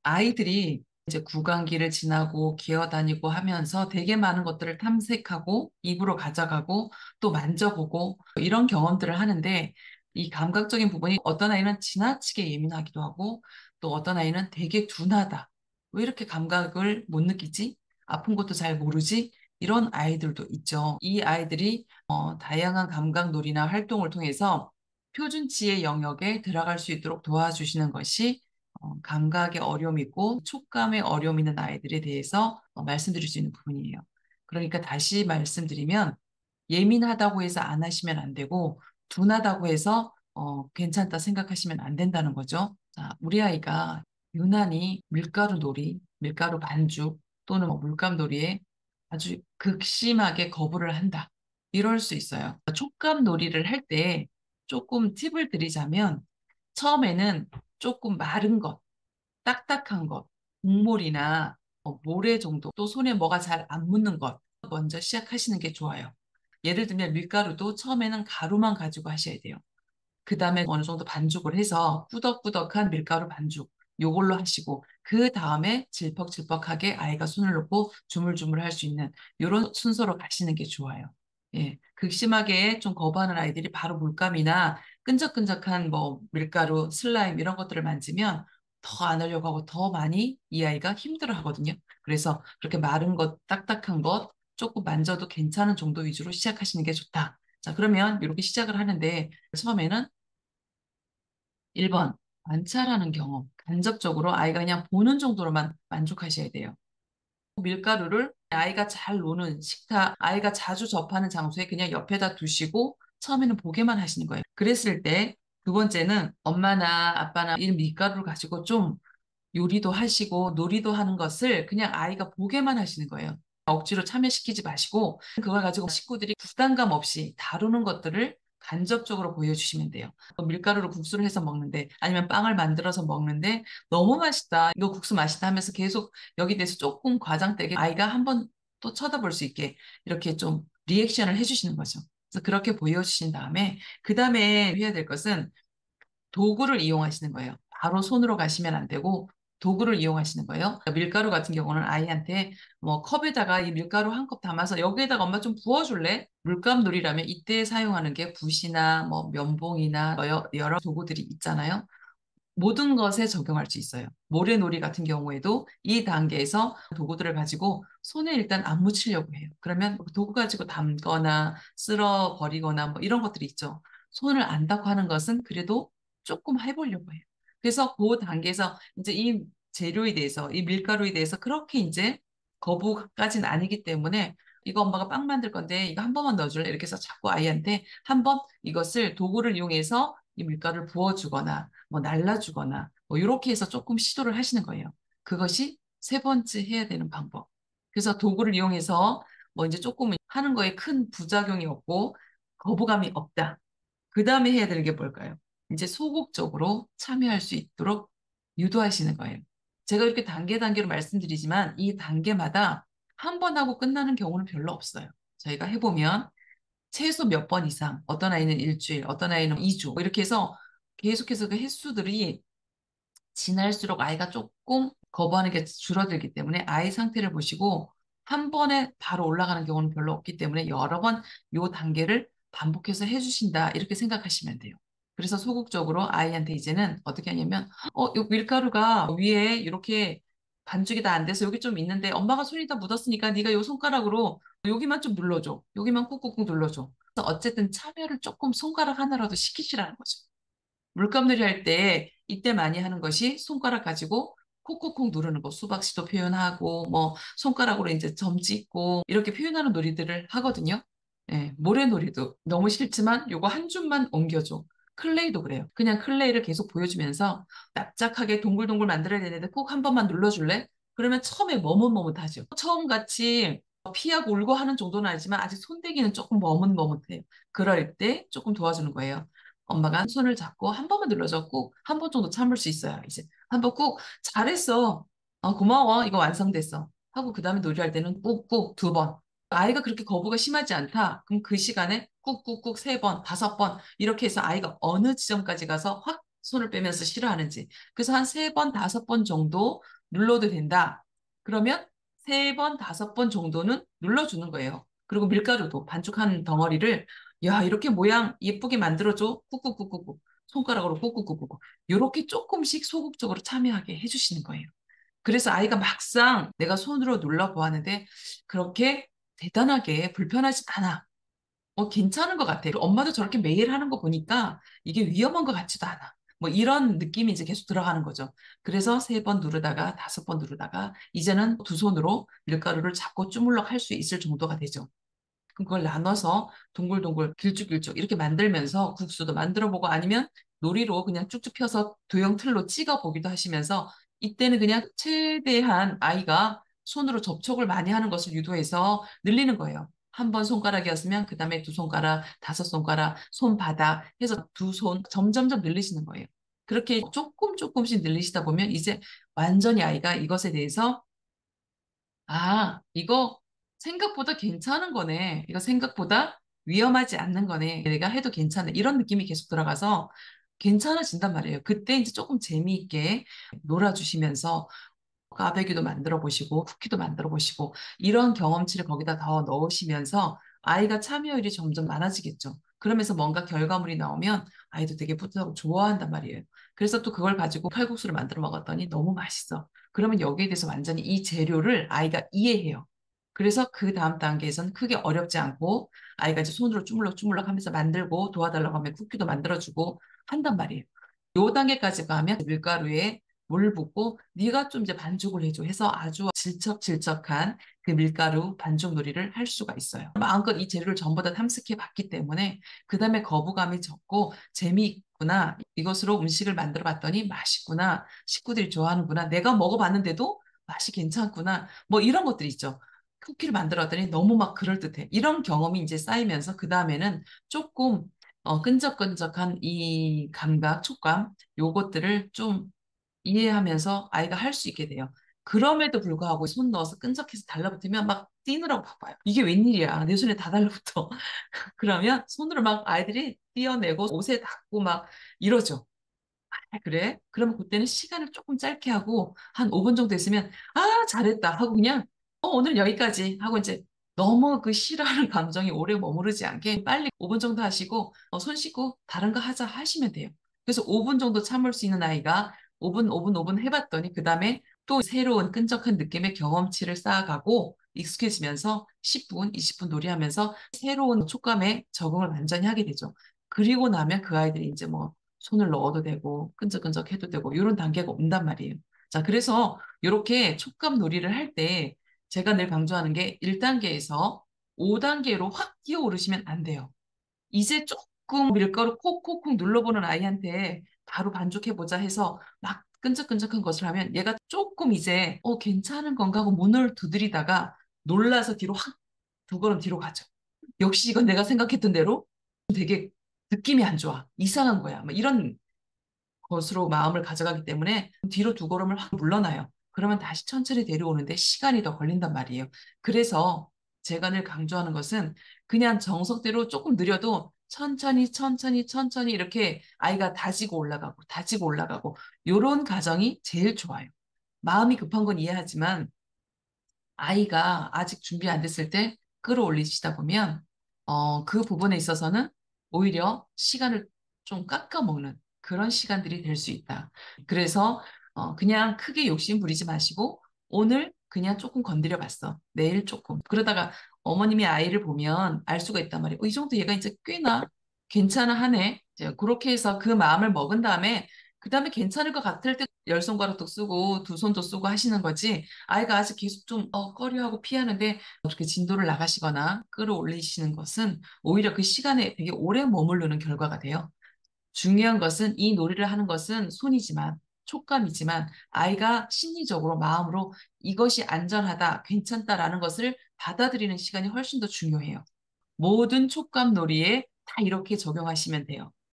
아이들이 이제 구강기를 지나고 기어다니고 하면서 되게 많은 것들을 탐색하고 입으로 가져가고 또 만져보고 이런 경험들을 하는데 이 감각적인 부분이 어떤 아이는 지나치게 예민하기도 하고 또 어떤 아이는 되게 둔하다. 왜 이렇게 감각을 못 느끼지? 아픈 것도 잘 모르지? 이런 아이들도 있죠. 이 아이들이 다양한 감각놀이나 활동을 통해서 표준치의 영역에 들어갈 수 있도록 도와주시는 것이 감각의 어려움이 있고 촉감의 어려움 있는 아이들에 대해서 말씀드릴 수 있는 부분이에요. 그러니까 다시 말씀드리면 예민하다고 해서 안 하시면 안 되고 둔하다고 해서 괜찮다 생각하시면 안 된다는 거죠. 자, 우리 아이가 유난히 밀가루 놀이, 밀가루 반죽 또는 물감 놀이에 아주 극심하게 거부를 한다. 이럴 수 있어요. 촉감 놀이를 할 때 조금 팁을 드리자면 처음에는 조금 마른 것, 딱딱한 것, 국물이나 모래 정도, 또 손에 뭐가 잘 안 묻는 것 먼저 시작하시는 게 좋아요. 예를 들면 밀가루도 처음에는 가루만 가지고 하셔야 돼요. 그 다음에 어느 정도 반죽을 해서 꾸덕꾸덕한 밀가루 반죽 요걸로 하시고 그 다음에 질퍽질퍽하게 아이가 손을 놓고 주물주물 할 수 있는 이런 순서로 가시는 게 좋아요. 예, 극심하게 좀 거부하는 아이들이 바로 물감이나 끈적끈적한 뭐 밀가루, 슬라임 이런 것들을 만지면 더 안 하려고 하고 더 많이 이 아이가 힘들어 하거든요. 그래서 그렇게 마른 것, 딱딱한 것 조금 만져도 괜찮은 정도 위주로 시작하시는 게 좋다. 자, 그러면 이렇게 시작을 하는데 처음에는 1번, 관찰하는 경험. 간접적으로 아이가 그냥 보는 정도로만 만족하셔야 돼요. 밀가루를 아이가 잘 노는 식탁, 아이가 자주 접하는 장소에 그냥 옆에다 두시고 처음에는 보게만 하시는 거예요. 그랬을 때 두 번째는 엄마나 아빠나 이 밀가루를 가지고 좀 요리도 하시고 놀이도 하는 것을 그냥 아이가 보게만 하시는 거예요. 억지로 참여시키지 마시고 그걸 가지고 식구들이 부담감 없이 다루는 것들을 간접적으로 보여주시면 돼요. 밀가루로 국수를 해서 먹는데 아니면 빵을 만들어서 먹는데 너무 맛있다. 이거 국수 맛있다 하면서 계속 여기 대해서 조금 과장되게 아이가 한번 또 쳐다볼 수 있게 이렇게 좀 리액션을 해주시는 거죠. 그래서 그렇게 보여주신 다음에 그 다음에 해야 될 것은 도구를 이용하시는 거예요. 바로 손으로 가시면 안 되고 도구를 이용하시는 거예요. 밀가루 같은 경우는 아이한테 뭐 컵에다가 이 밀가루 한 컵 담아서 여기에다가 엄마 좀 부어줄래? 물감놀이라면 이때 사용하는 게 붓이나 뭐 면봉이나 여러 도구들이 있잖아요. 모든 것에 적용할 수 있어요. 모래놀이 같은 경우에도 이 단계에서 도구들을 가지고 손에 일단 안 묻히려고 해요. 그러면 도구 가지고 담거나 쓸어 버리거나 뭐 이런 것들이 있죠. 손을 안 닿고 하는 것은 그래도 조금 해보려고 해요. 그래서 그 단계에서 이제 이 재료에 대해서, 이 밀가루에 대해서 그렇게 이제 거부까지는 아니기 때문에 이거 엄마가 빵 만들 건데 이거 한 번만 넣어줄래? 이렇게 해서 자꾸 아이한테 한 번 이것을 도구를 이용해서 이 밀가루를 부어주거나 뭐 날라주거나 뭐 이렇게 해서 조금 시도를 하시는 거예요. 그것이 세 번째 해야 되는 방법. 그래서 도구를 이용해서 뭐 이제 조금 하는 거에 큰 부작용이 없고 거부감이 없다. 그 다음에 해야 되는 게 뭘까요? 이제 소극적으로 참여할 수 있도록 유도하시는 거예요. 제가 이렇게 단계로 말씀드리지만 이 단계마다 한 번 하고 끝나는 경우는 별로 없어요. 저희가 해보면 최소 몇 번 이상, 어떤 아이는 일주일, 어떤 아이는 2주, 뭐 이렇게 해서 계속해서 그 횟수들이 지날수록 아이가 조금 거부하는 게 줄어들기 때문에 아이 상태를 보시고 한 번에 바로 올라가는 경우는 별로 없기 때문에 여러 번 요 단계를 반복해서 해주신다 이렇게 생각하시면 돼요. 그래서 소극적으로 아이한테 이제는 어떻게 하냐면 요 밀가루가 위에 이렇게 반죽이 다 안 돼서 여기 좀 있는데 엄마가 손이 다 묻었으니까 네가 요 손가락으로 여기만 좀 눌러줘. 여기만 꾹꾹꾹 눌러줘. 그래서 어쨌든 참여를 조금 손가락 하나라도 시키시라는 거죠. 물감놀이 할 때 이때 많이 하는 것이 손가락 가지고 콕콕콕 누르는 거 수박씨도 표현하고 뭐 손가락으로 이제 점 찍고 이렇게 표현하는 놀이들을 하거든요. 예, 모래놀이도 너무 싫지만 요거 한 줌만 옮겨줘. 클레이도 그래요. 그냥 클레이를 계속 보여주면서 납작하게 동글동글 만들어야 되는데 꼭 한 번만 눌러줄래? 그러면 처음에 머뭇머뭇하죠. 처음 같이 피하고 울고 하는 정도는 아니지만 아직 손대기는 조금 머뭇머뭇해요. 그럴 때 조금 도와주는 거예요. 엄마가 손을 잡고 한 번만 눌러줘. 꼭 한 번 정도 참을 수 있어요. 이제 한 번 꾹 잘했어. 고마워. 이거 완성됐어. 하고 그 다음에 놀이할 때는 꾹꾹 두 번. 아이가 그렇게 거부가 심하지 않다. 그럼 그 시간에 꾹꾹꾹 세 번, 다섯 번 이렇게 해서 아이가 어느 지점까지 가서 확 손을 빼면서 싫어하는지. 그래서 한 세 번, 다섯 번 정도 눌러도 된다. 그러면 세 번, 다섯 번 정도는 눌러주는 거예요. 그리고 밀가루도 반죽한 덩어리를 야, 이렇게 모양 예쁘게 만들어줘. 꾹꾹꾹꾹꾹. 손가락으로 꾹꾹꾹꾹. 이렇게 조금씩 소극적으로 참여하게 해주시는 거예요. 그래서 아이가 막상 내가 손으로 눌러보았는데 그렇게 대단하게 불편하지 않아. 괜찮은 것 같아. 엄마도 저렇게 매일 하는 거 보니까 이게 위험한 것 같지도 않아. 뭐 이런 느낌이 이제 계속 들어가는 거죠. 그래서 세 번 누르다가 다섯 번 누르다가 이제는 두 손으로 밀가루를 잡고 주물럭 할 수 있을 정도가 되죠. 그걸 나눠서 동글동글 길쭉길쭉 이렇게 만들면서 국수도 만들어 보고 아니면 놀이로 그냥 쭉쭉 펴서 도형 틀로 찍어 보기도 하시면서 이때는 그냥 최대한 아이가 손으로 접촉을 많이 하는 것을 유도해서 늘리는 거예요. 한 번 손가락이었으면 그 다음에 두 손가락, 다섯 손가락, 손바닥 해서 두 손 점점점 늘리시는 거예요. 그렇게 조금 조금씩 늘리시다 보면 이제 완전히 아이가 이것에 대해서 이거 생각보다 괜찮은 거네. 이거 생각보다 위험하지 않는 거네. 내가 해도 괜찮아. 이런 느낌이 계속 들어가서 괜찮아진단 말이에요. 그때 이제 조금 재미있게 놀아주시면서 꽈배기도 만들어 보시고 쿠키도 만들어 보시고 이런 경험치를 거기다 더 넣으시면서 아이가 참여율이 점점 많아지겠죠. 그러면서 뭔가 결과물이 나오면 아이도 되게 뿌듯하고 좋아한단 말이에요. 그래서 또 그걸 가지고 칼국수를 만들어 먹었더니 너무 맛있어. 그러면 여기에 대해서 완전히 이 재료를 아이가 이해해요. 그래서 그 다음 단계에서는 크게 어렵지 않고 아이가 이제 손으로 주물럭주물럭 하면서 만들고 도와달라고 하면 쿠키도 만들어주고 한단 말이에요. 요 단계까지 가면 밀가루에 물 붓고 네가 좀 이제 반죽을 해줘 해서 아주 질척질척한 그 밀가루 반죽 놀이를 할 수가 있어요. 마음껏 이 재료를 전부 다 탐색해 봤기 때문에 그 다음에 거부감이 적고 재미있구나. 이것으로 음식을 만들어 봤더니 맛있구나. 식구들이 좋아하는구나. 내가 먹어봤는데도 맛이 괜찮구나. 뭐 이런 것들이 있죠. 쿠키를 만들었더니 너무 막 그럴듯해. 이런 경험이 이제 쌓이면서 그 다음에는 조금 끈적끈적한 이 감각, 촉감, 요것들을 좀 이해하면서 아이가 할 수 있게 돼요. 그럼에도 불구하고 손 넣어서 끈적해서 달라붙으면 막 뛰느라고 바빠요. 이게 웬일이야. 내 손에 다 달라붙어. 그러면 손으로 막 아이들이 띄어내고 옷에 닿고 막 이러죠. 그래? 그러면 그때는 시간을 조금 짧게 하고 한 5분 정도 있으면 잘했다 하고 그냥 오늘 여기까지 하고 이제 너무 그 싫어하는 감정이 오래 머무르지 않게 빨리 5분 정도 하시고 손 씻고 다른 거 하자 하시면 돼요. 그래서 5분 정도 참을 수 있는 아이가 5분, 5분, 5분 해봤더니 그 다음에 또 새로운 끈적한 느낌의 경험치를 쌓아가고 익숙해지면서 10분, 20분 놀이하면서 새로운 촉감에 적응을 완전히 하게 되죠. 그리고 나면 그 아이들이 이제 뭐 손을 넣어도 되고 끈적끈적 해도 되고 이런 단계가 온단 말이에요. 자, 그래서 이렇게 촉감 놀이를 할 때 제가 늘 강조하는 게 1단계에서 5단계로 확 뛰어오르시면 안 돼요. 이제 조금 밀가루 콕콕콕 눌러보는 아이한테 바로 반죽해보자 해서 막 끈적끈적한 것을 하면 얘가 조금 이제 괜찮은 건가 하고 문을 두드리다가 놀라서 뒤로 확 두 걸음 뒤로 가죠. 역시 이건 내가 생각했던 대로 되게 느낌이 안 좋아. 이상한 거야. 막 이런 것으로 마음을 가져가기 때문에 뒤로 두 걸음을 확 물러나요. 그러면 다시 천천히 데려오는데 시간이 더 걸린단 말이에요. 그래서 제가 늘 강조하는 것은 그냥 정석대로 조금 느려도 천천히 천천히 천천히 이렇게 아이가 다지고 올라가고 다지고 올라가고 요런 과정이 제일 좋아요. 마음이 급한 건 이해하지만 아이가 아직 준비 안 됐을 때 끌어올리시다 보면 그 부분에 있어서는 오히려 시간을 좀 깎아먹는 그런 시간들이 될 수 있다. 그래서 그냥 크게 욕심 부리지 마시고 오늘 그냥 조금 건드려 봤어. 내일 조금. 그러다가 어머님이 아이를 보면 알 수가 있단 말이에요. 이 정도 얘가 이제 꽤나 괜찮아 하네. 이제 그렇게 해서 그 마음을 먹은 다음에 그 다음에 괜찮을 것 같을 때 열 손가락도 쓰고 두 손도 쓰고 하시는 거지. 아이가 아직 계속 좀 꺼려하고 피하는데 어떻게 진도를 나가시거나 끌어올리시는 것은 오히려 그 시간에 되게 오래 머무르는 결과가 돼요. 중요한 것은 이 놀이를 하는 것은 손이지만 촉감이지만 아이가 심리적으로 마음으로 이것이 안전하다, 괜찮다라는 것을 받아들이는 시간이 훨씬 더 중요해요. 모든 촉감 놀이에 다 이렇게 적용하시면 돼요.